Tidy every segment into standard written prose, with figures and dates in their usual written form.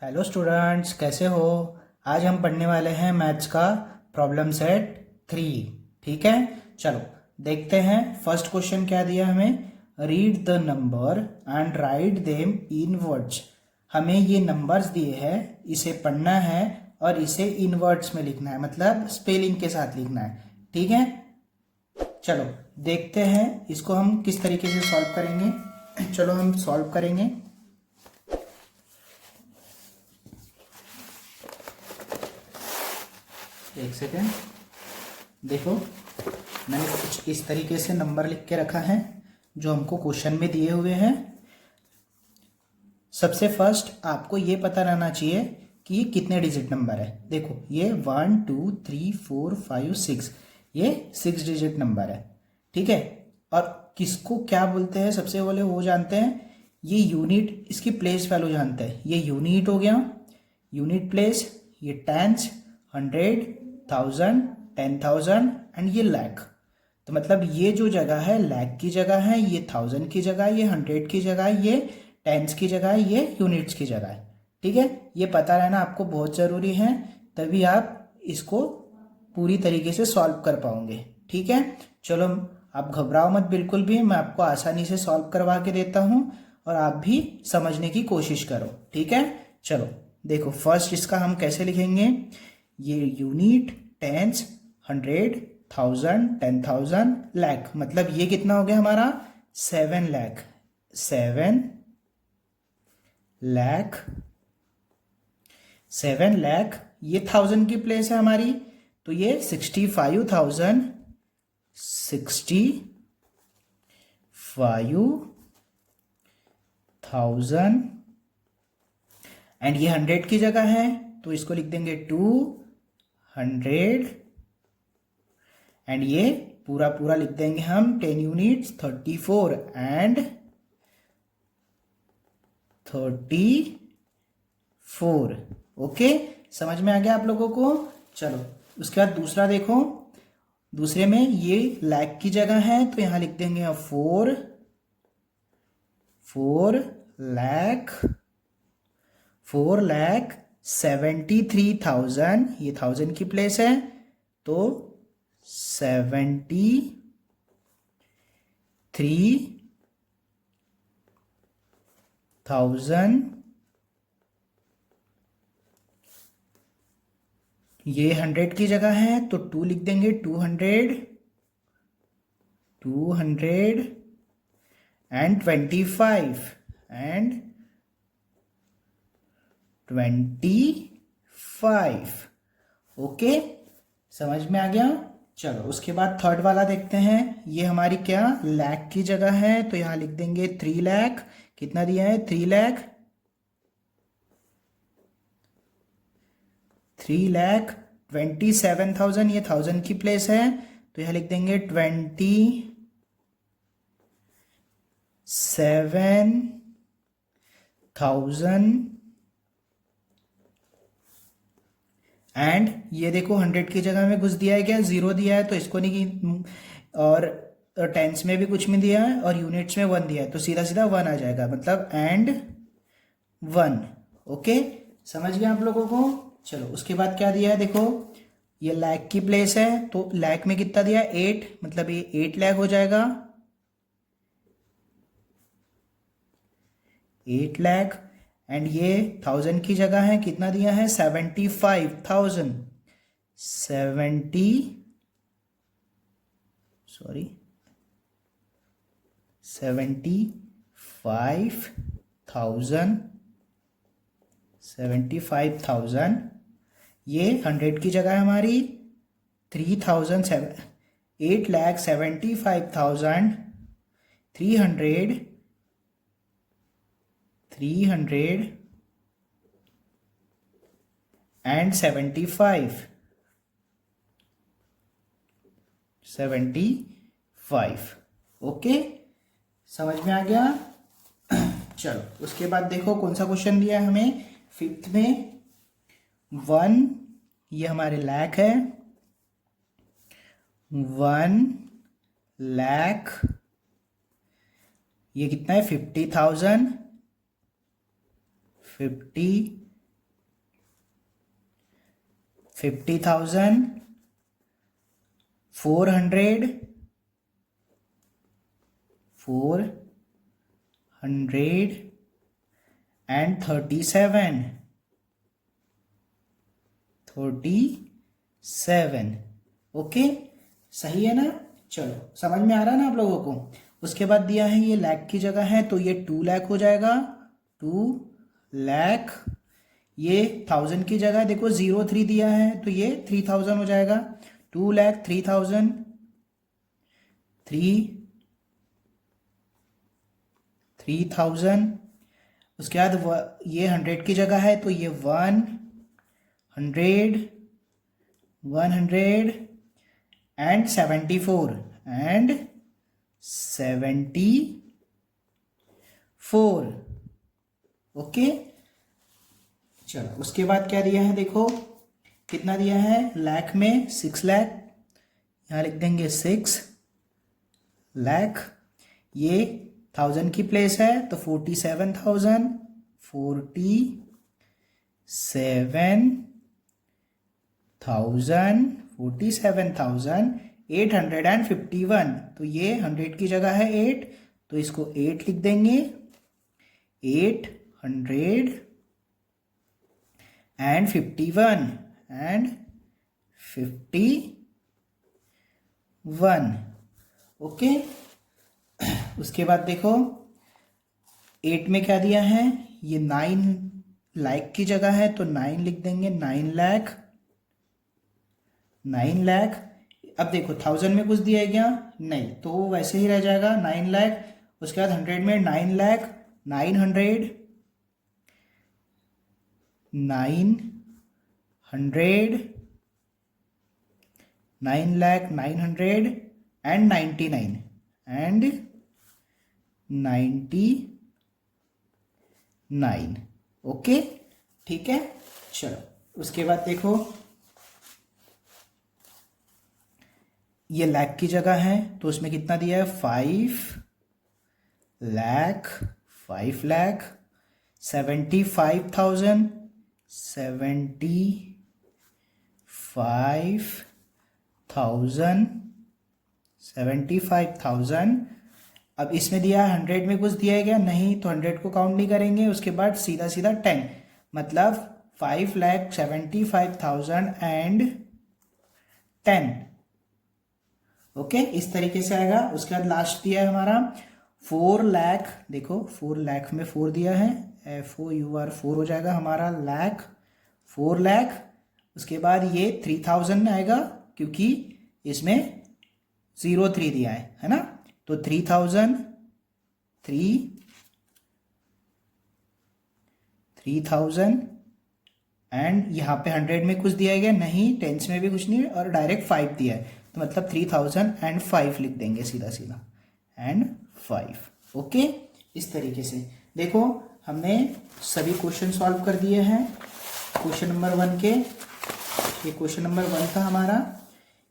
Hello students, कैसे हो। आज हम पढ़ने वाले हैं मैथ्स का प्रॉब्लम सेट 3। ठीक है, चलो देखते हैं। फर्स्ट क्वेश्चन क्या दिया हमें, read the number and write them in words. हमें ये नंबर्स दिए हैं, इसे पढ़ना है और इसे इन वर्ड्स में लिखना है, मतलब स्पेलिंग के साथ लिखना है। ठीक है, चलो देखते हैं इसको हम किस तरीके से सॉल्व करेंगे। चलो हम सॉल्व करेंगे। एक सेकेंड, देखो मैंने कुछ इस तरीके से नंबर लिख के रखा है जो हमको क्वेश्चन में दिए हुए हैं। सबसे फर्स्ट आपको ये पता रहना चाहिए कि ये कितने डिजिट नंबर है। देखो ये 1 2 3 4 5 6, ये 6 डिजिट नंबर है। ठीक है, और किसको क्या बोलते हैं सबसे पहले वो जानते हैं। ये यूनिट, इसकी प्लेस वैल्यू जानते हैं। ये यूनिट हो गया, यूनिट प्लेस। ये टेंस, 100, 1000, 10,000 एंड ये लाख। तो मतलब ये जो जगह है लाख की जगह है, ये 1000 की जगह, ये 100 की जगह, ये टेंस की जगह, ये यूनिट्स की जगह है। ठीक है, ये पता रहना आपको बहुत ज़रूरी है, तभी आप इसको पूरी तरीके से सॉल्व कर पाओगे। ठीक है, चलो आप घबराओ मत बिल्कुल भी, मैं आपको आसानी से सॉल्व करवा के देता हूँ और आप भी समझने की कोशिश करो। ठीक है, चलो देखो फर्स्ट इसका हम कैसे लिखेंगे। ये यूनिट, टेंस, 100, 1000, 10,000, लाख, मतलब ये कितना हो गया हमारा 7 लाख। 7 लाख, 7 लाख। ये 1000 की प्लेस है हमारी, तो ये 65,000, 65,000 एंड ये 100 की जगह है तो इसको लिख देंगे 200 एंड ये पूरा पूरा लिख देंगे हम 10 यूनिट्स 34 एंड 34। ओके, समझ में आ गया आप लोगों को। चलो उसके बाद दूसरा देखो, दूसरे में ये लाख की जगह है तो यहां लिख देंगे 4 लाख 4,73,000, ये 1000 की प्लेस है तो 73,000। ये 100 की जगह है तो 2 लिख देंगे, 200 एंड 25 एंड 25। ओके, समझ में आ गया। चलो उसके बाद थर्ड वाला देखते हैं। ये हमारी क्या लाख की जगह है तो यहां लिख देंगे 3 लाख। कितना दिया है 3 लाख, 3,27,000, ये 1000 की प्लेस है तो यहां लिख देंगे 27,000 एंड ये देखो 100 की जगह में कुछ दिया है क्या, 0 दिया है तो इसको नहीं, और टेंस में भी कुछ में दिया है और यूनिट्स में 1 दिया है तो सीधा सीधा 1 आ जाएगा, मतलब एंड 1। ओके, समझ गए आप लोगों को। चलो उसके बाद क्या दिया है देखो, ये लाख की प्लेस है तो लाख में कितना दिया है 8, मतलब ये 8 लाख हो जाएगा, 8 लाख। एंड ये 1000 की जगह है कितना दिया है 75,000, 75,000। ये 100 की जगह है हमारी 8,75,300 एंड 75। ओके, समझ में आ गया। चलो उसके बाद देखो कौन सा क्वेश्चन दिया है हमें फिफ्थ में। 1, ये हमारे लाख है, 1 लाख ये कितना है 50,000, 50,000, 400, 37, ओके, सही है ना। चलो समझ में आ रहा है ना आप लोगों को। उसके बाद दिया है ये लाख की जगह है तो ये 2 लाख हो जाएगा, 2 लाख। ये 1000 की जगह देखो 03 दिया है तो ये 3000 हो जाएगा, 2 लाख 3000, 3000। उसके बाद ये 100 की जगह है तो ये 100, 100 एंड 74 एंड 74, ओके। चलो उसके बाद क्या दिया है देखो, कितना दिया है लाख में 6 लाख, यहाँ लिख देंगे 6 लाख। ये 1000 की प्लेस है तो 47,000, 47,851। तो ये 100 की जगह है 8 तो इसको 8 लिख देंगे, 851 एंड 51, ओके। उसके बाद देखो 8 में क्या दिया है, ये 9 लाख की जगह है तो 9 लिख देंगे, 9 लाख, 9 लाख। अब देखो 1000 में कुछ दिया गया नहीं तो वैसे ही रह जाएगा 9 लाख। उसके बाद 100 में 9 lakh, 900, 9 lakh 900 and 99 and 99, okay, ठीक है। चलो उसके बाद देखो ये लाख की जगह है तो उसमें कितना दिया है 5 लाख, 5 लाख, 75,000, 75,000। अब इसमें दिया 100 में कुछ दिया गया नहीं तो 100 को काउंट नहीं करेंगे। उसके बाद सीधा सीधा 10, मतलब 5,75,000 एंड 10, ओके, इस तरीके से आएगा। उसके बाद लास्ट दिया है हमारा 4 लाख, देखो 4 लाख में 4 दिया है, FOUR 4 हो जाएगा हमारा लाख, 4 लाख। उसके बाद ये 3000 आएगा क्योंकि इसमें 03 दिया है ना, तो 3000 एंड यहाँ पे 100 में कुछ दिया गया नहीं, टेंस में भी कुछ नहीं और डायरेक्ट 5 दिया है तो मतलब 3005 लिख देंगे सीधा सीधा एंड 5, ओके। इस तरीके से देखो हमने सभी क्वेश्चन सॉल्व कर दिए हैं। क्वेश्चन नंबर 1 के, ये क्वेश्चन नंबर 1 था हमारा,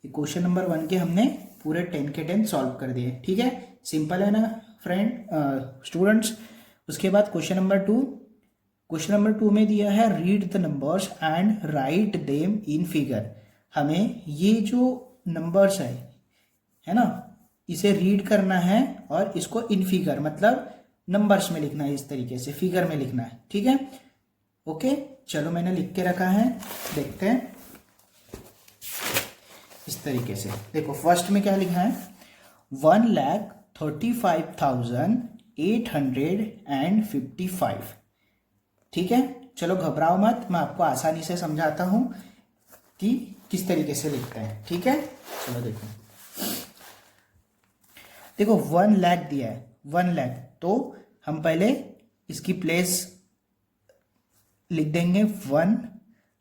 ये क्वेश्चन नंबर 1 के हमने पूरे 10 के 10 सॉल्व कर दिए, ठीक है। सिंपल है ना फ्रेंड, स्टूडेंट्स। उसके बाद क्वेश्चन नंबर 2, क्वेश्चन नंबर 2 में दिया है read the numbers and write them in figure. हमें ये जो नंबर्स है ना, इसे रीड करना है और इसको इन फिगर मतलब नंबर्स में लिखना है, इस तरीके से फिगर में लिखना है, ठीक है, ओके। चलो मैंने लिख के रखा है, देखते हैं इस तरीके से। देखो फर्स्ट में क्या लिखा है, 1,35,855, ठीक है। चलो घबराओ मत, मैं आपको आसानी से समझाता हूं कि किस तरीके से लिखते हैं, ठीक है। चलो देखो, देखो 1 लाख दिया है, 1 लाख, तो हम पहले इसकी प्लेस लिख देंगे 1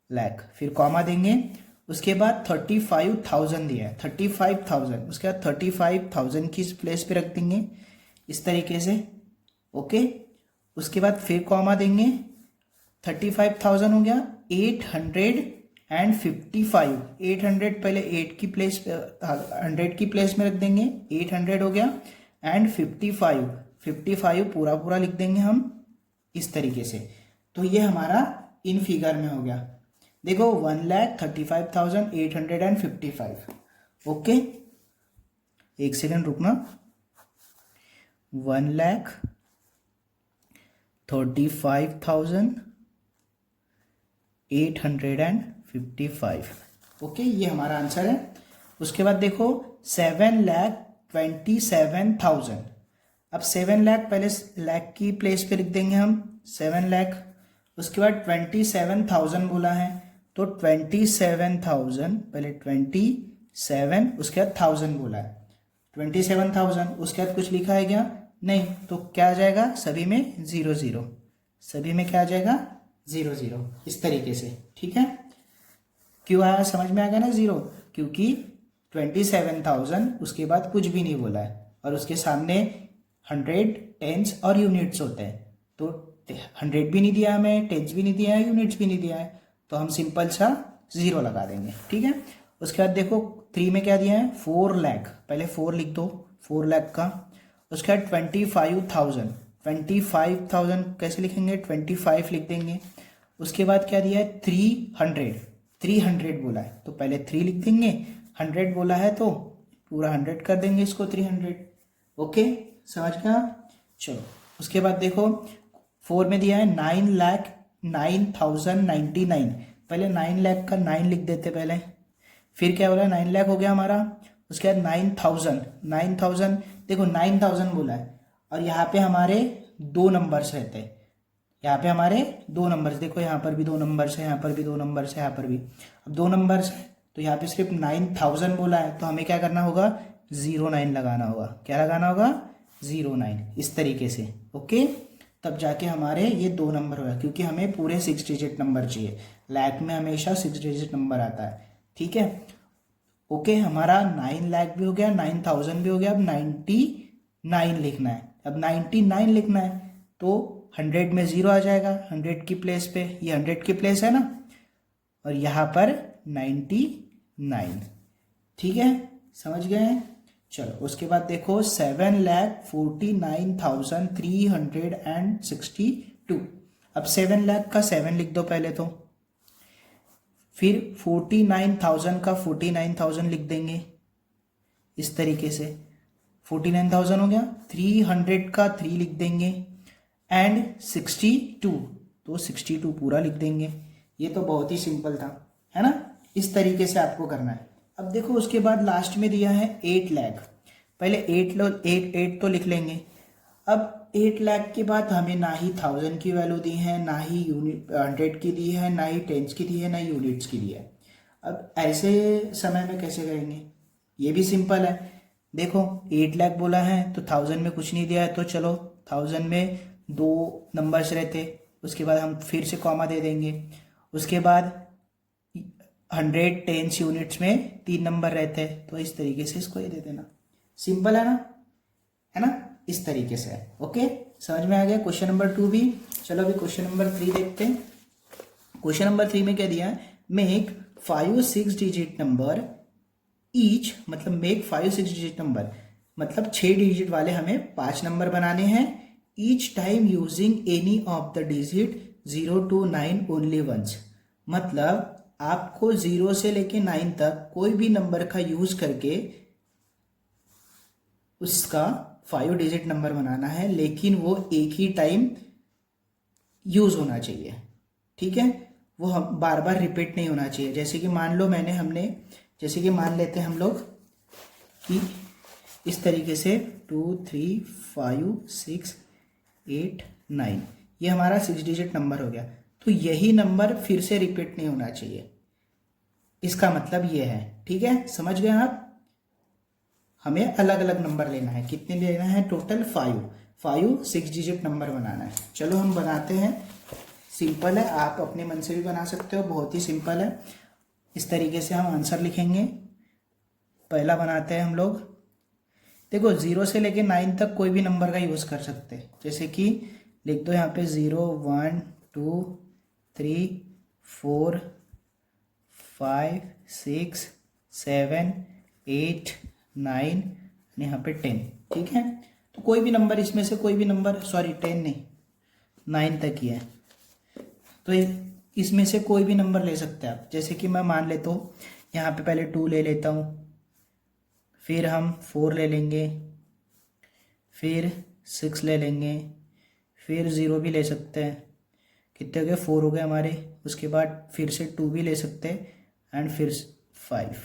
लाख, फिर कॉमा देंगे। उसके बाद 35,000 दिया है, 35,000, उसके बाद 35,000 की प्लेस पे रख देंगे इस तरीके से, ओके। उसके बाद फिर कॉमा देंगे, 35,000 हो गया, 855, 800 पहले 8 की प्लेस 100 की प्लेस में रख देंगे, 800 हो गया एंड 55, 55 पूरा पूरा लिख देंगे हम इस तरीके से। तो ये हमारा इन फिगर में हो गया। देखो 1,35,855। ओके, एक सेकंड रुकना। 1,35,855। ओके, ये हमारा आंसर है। उसके बाद देखो 7,27,000। अब 7 लाख पहले लाख की प्लेस पे लिख देंगे हम 7 लाख। उसके बाद 27,000 बोला है तो 27,000 पहले 27, उसके बाद 1000 बोला है 27,000। उसके बाद कुछ लिखा है क्या? नहीं। तो क्या आ जाएगा? सभी में 0 0। सभी में क्या आ जाएगा? 0 0 इस तरीके से। ठीक है, क्यों आया? समझ में आ गया ना 0? क्योंकि 27,000 उसके बाद कुछ भी नहीं बोला है और उसके सामने 100 टेंस और यूनिट्स होते हैं। तो 100 भी नहीं दिया हमें, टेंस भी नहीं दिया है, यूनिट्स भी नहीं दिया है, तो हम सिंपल सा 0 लगा देंगे। ठीक है, उसके बाद देखो 3 में क्या दिया है? 4 लाख। पहले 4 लिख दो, 4 लाख का। उसके बाद 25,000। 25,000 कैसे लिखेंगे? 25 लिख देंगे। उसके बाद क्या दिया है? 300। 300 बोला है तो पहले 3 लिख देंगे। 100 बोला है तो पूरा 100 कर देंगे इसको 300। ओके, समझ गया? चलो, उसके बाद देखो 4 में दिया है 9,09,099। पहले 9 लाख का 9 लिख देते पहले, फिर क्या बोला? 9 लाख हो गया हमारा। उसके बाद 9,000। 9,000 देखो 9,000 बोला है और यहाँ पे हमारे 2 नंबर्स रहते हैं। यहाँ पे हमारे 2 नंबर्स, देखो यहाँ पर भी 2 नंबर्स है, यहाँ पर भी 2 नंबर्स है, यहाँ पर भी। अब 2 नंबर्स है तो यहाँ पे सिर्फ 9,000 बोला है तो हमें क्या करना होगा? 09 लगाना होगा। क्या लगाना होगा? 09 इस तरीके से। ओके, तब जाके हमारे ये 2 नंबर होगा, क्योंकि हमें पूरे 6 डिजिट नंबर चाहिए। लाख में हमेशा 6 डिजिट नंबर आता है। ठीक है, ओके, हमारा 9 लाख भी हो गया, 9,000 भी हो गया। अब 99 लिखना है। अब 99 लिखना है तो 100 में 0 आ जाएगा 100 की प्लेस पे, ये 100 की प्लेस है ना, और यहाँ पर 99। ठीक है, समझ गए हैं? चलो, उसके बाद देखो 7,49,362। अब 7 लाख का 7 लिख दो पहले तो, फिर 49,000 का 49,000 लिख देंगे इस तरीके से। 49,000 हो गया। 300 का 3 लिख देंगे एंड 62 तो 62 पूरा लिख देंगे। ये तो बहुत ही सिंपल था, है ना? इस तरीके से आपको करना है। अब देखो उसके बाद लास्ट में दिया है 8 लाख। पहले 8 तो लिख लेंगे। अब 8 लाख के बाद हमें ना ही 1000 की वैल्यू दी है, ना ही 100 की दी है, ना ही टेंस की दी है, ना ही यूनिट्स की दी है। अब ऐसे समय में कैसे करेंगे? ये भी सिंपल है। देखो 8 लाख बोला है तो 1000 में कुछ नहीं दिया है, तो चलो 1000 में 2 नंबर्स रहते, उसके बाद हम फिर से कॉमा दे देंगे। उसके बाद 100 टेंस यूनिट्स में 3 नंबर रहते हैं, तो इस तरीके से इसको ये दे देना। सिंपल है ना? है ना? इस तरीके से है। ओके, समझ में आ गया क्वेश्चन नंबर 2 भी। चलो अभी क्वेश्चन नंबर 3 देखते हैं। क्वेश्चन नंबर 3 में क्या दिया है? मेक 5 6 डिजिट नंबर ईच, मतलब मेक 5 6 डिजिट नंबर, मतलब 6 डिजिट वाले हमें 5 नंबर बनाने हैं। Each time using any of the digit 0 to 9 only once, मतलब आपको 0 से लेके 9 तक कोई भी नंबर का यूज करके उसका 5 डिजिट नंबर बनाना है, लेकिन वो एक ही टाइम यूज होना चाहिए। ठीक है, वो हम बार बार रिपीट नहीं होना चाहिए। जैसे कि मान लो जैसे कि मान लेते हैं हम लोग कि इस तरीके से 2 3 5 6 8 9, ये हमारा 6 डिजिट नंबर हो गया। तो यही नंबर फिर से रिपीट नहीं होना चाहिए, इसका मतलब ये है। ठीक है, समझ गए आप? हमें अलग अलग नंबर लेना है। कितने लेना है? टोटल 5 6 डिजिट नंबर बनाना है। चलो हम बनाते हैं। सिंपल है, आप अपने मन से भी बना सकते हो, बहुत ही सिंपल है। इस तरीके से हम आंसर लिखेंगे। पहला बनाते हैं हम लोग। देखो 0 से लेके 9 तक कोई भी नंबर का यूज़ कर सकते हैं। जैसे कि लिख दो यहाँ पे 0 1 2 3 4 5 6 7 8 9, यहाँ पे 10। ठीक है, तो कोई भी नंबर इसमें से, कोई भी नंबर, सॉरी 10 नहीं 9 तक ही है, तो इसमें से कोई भी नंबर ले सकते हैं आप। जैसे कि मैं मान लेता हूँ यहाँ पे पहले 2 ले लेता हूँ, फिर हम 4 ले लेंगे, फिर 6 ले लेंगे, फिर 0 भी ले सकते हैं। कितने हो गए? 4 हो गए हमारे। उसके बाद फिर से 2 भी ले सकते हैं एंड फिर 5।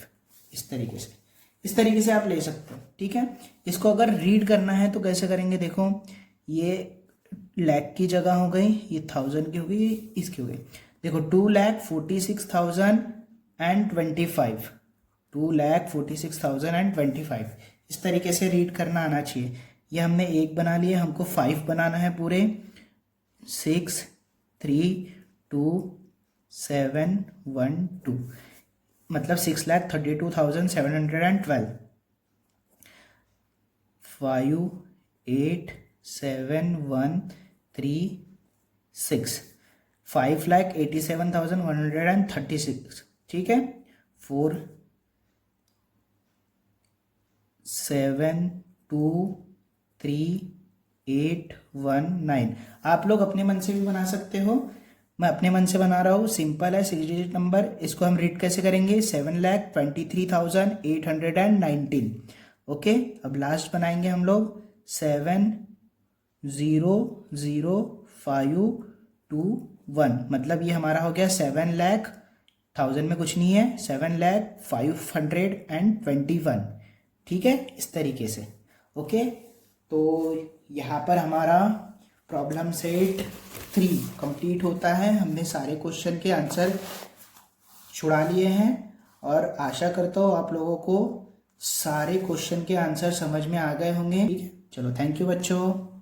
इस तरीके से आप ले सकते हो, ठीक है। इसको अगर रीड करना है तो कैसे करेंगे? देखो, ये लाख की जगह हो गई, ये 1000 की हो गई, इसकी हो गई। देखो 2,46,025, 2,46,025 इस तरीके से रीड करना आना चाहिए। ये हमने 1 बना लिया, हमको 5 बनाना है पूरे। 6 3 2 7 1 2 मतलब 6,32,712। 5 8 7 1 3 6 5,87,136, ठीक है। 4 7 2 3 8 1 9। आप लोग अपने मन से भी बना सकते हो, मैं अपने मन से बना रहा हूँ। सिंपल है, 6 डिजिट नंबर। इसको हम रीड कैसे करेंगे? 7,23,819। ओके, अब लास्ट बनाएंगे हम लोग 7,0,0,5,2,1, मतलब ये हमारा हो गया 7 लाख, 1000 में कुछ नहीं है, 7,05,21, ठीक है, इस तरीके से। ओके, तो यहाँ पर हमारा प्रॉब्लम सेट 3 कंप्लीट होता है। हमने सारे क्वेश्चन के आंसर छुड़ा लिए हैं और आशा करता हूँ आप लोगों को सारे क्वेश्चन के आंसर समझ में आ गए होंगे। ठीक है, चलो, थैंक यू बच्चों।